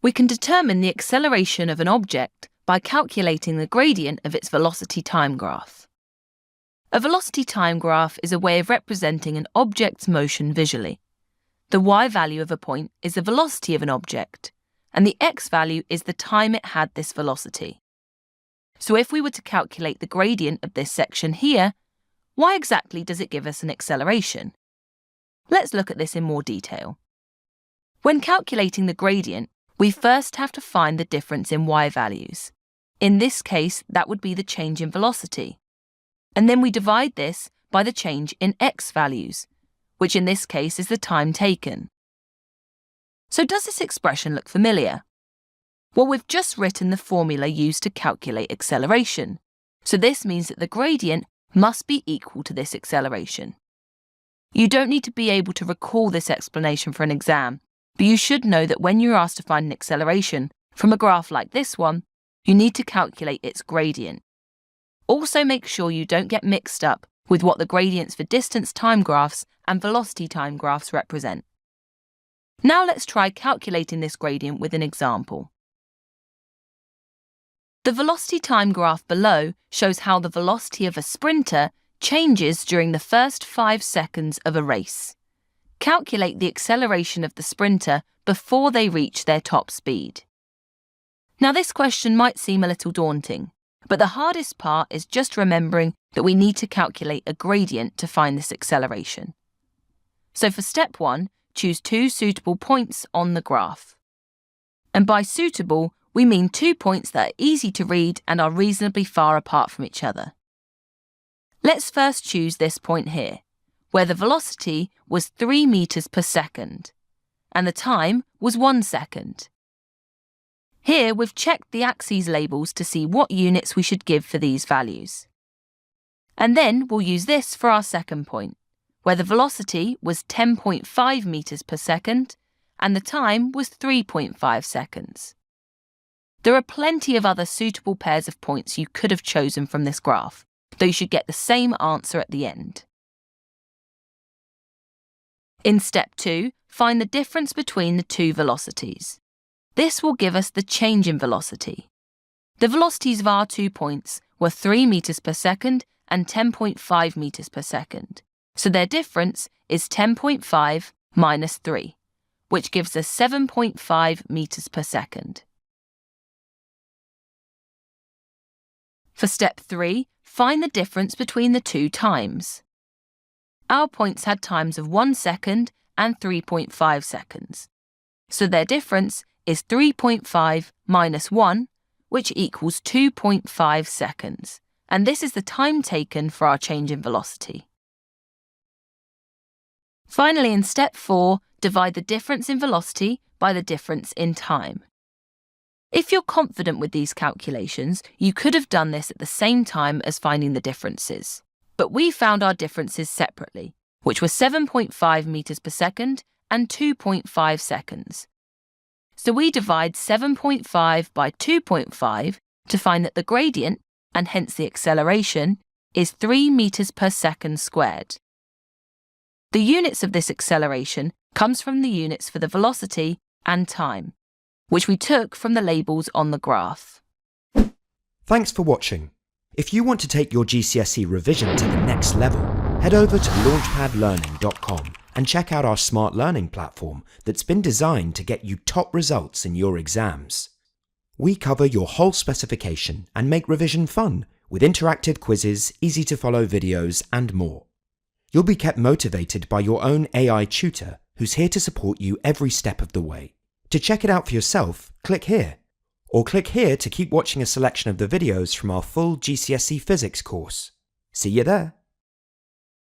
We can determine the acceleration of an object by calculating the gradient of its velocity time graph. A velocity time graph is a way of representing an object's motion visually. The y value of a point is the velocity of an object, and the x value is the time it had this velocity. So if we were to calculate the gradient of this section here, why exactly does it give us an acceleration? Let's look at this in more detail. When calculating the gradient, we first have to find the difference in y values. In this case, that would be the change in velocity. And then we divide this by the change in x values, which in this case is the time taken. So does this expression look familiar? Well, we've just written the formula used to calculate acceleration. So this means that the gradient must be equal to this acceleration. You don't need to be able to recall this explanation for an exam, but you should know that when you're asked to find an acceleration from a graph like this one, you need to calculate its gradient. Also make sure you don't get mixed up with what the gradients for distance time graphs and velocity time graphs represent. Now let's try calculating this gradient with an example. The velocity time graph below shows how the velocity of a sprinter changes during the first 5 seconds of a race. Calculate the acceleration of the sprinter before they reach their top speed. Now this question might seem a little daunting, but the hardest part is just remembering that we need to calculate a gradient to find this acceleration. So for step 1, choose 2 suitable points on the graph. And by suitable, we mean 2 points that are easy to read and are reasonably far apart from each other. Let's first choose this point here, where the velocity was 3 meters per second, and the time was 1 second. Here we've checked the axes labels to see what units we should give for these values. And then we'll use this for our second point, where the velocity was 10.5 meters per second, and the time was 3.5 seconds. There are plenty of other suitable pairs of points you could have chosen from this graph, though you should get the same answer at the end. In step 2, find the difference between the two velocities. This will give us the change in velocity. The velocities of our 2 points were 3 meters per second and 10.5 meters per second, so their difference is 10.5 minus 3, which gives us 7.5 meters per second. For step 3, find the difference between the two times. Our points had times of 1 second and 3.5 seconds. So their difference is 3.5 minus 1, which equals 2.5 seconds. And this is the time taken for our change in velocity. Finally, in step 4, divide the difference in velocity by the difference in time. If you're confident with these calculations, you could have done this at the same time as finding the differences. But we found our differences separately, which were 7.5 meters per second and 2.5 seconds. So we divide 7.5 by 2.5 to find that the gradient, and hence the acceleration, is 3 meters per second squared. The units of this acceleration comes from the units for the velocity and time, which we took from the labels on the graph. Thanks for watching. If you want to take your GCSE revision to the next level, head over to launchpadlearning.com and check out our smart learning platform that's been designed to get you top results in your exams. We cover your whole specification and make revision fun with interactive quizzes, easy-to-follow videos, and more. You'll be kept motivated by your own AI tutor who's here to support you every step of the way. To check it out for yourself, click here. Or click here to keep watching a selection of the videos from our full GCSE Physics course. See you there!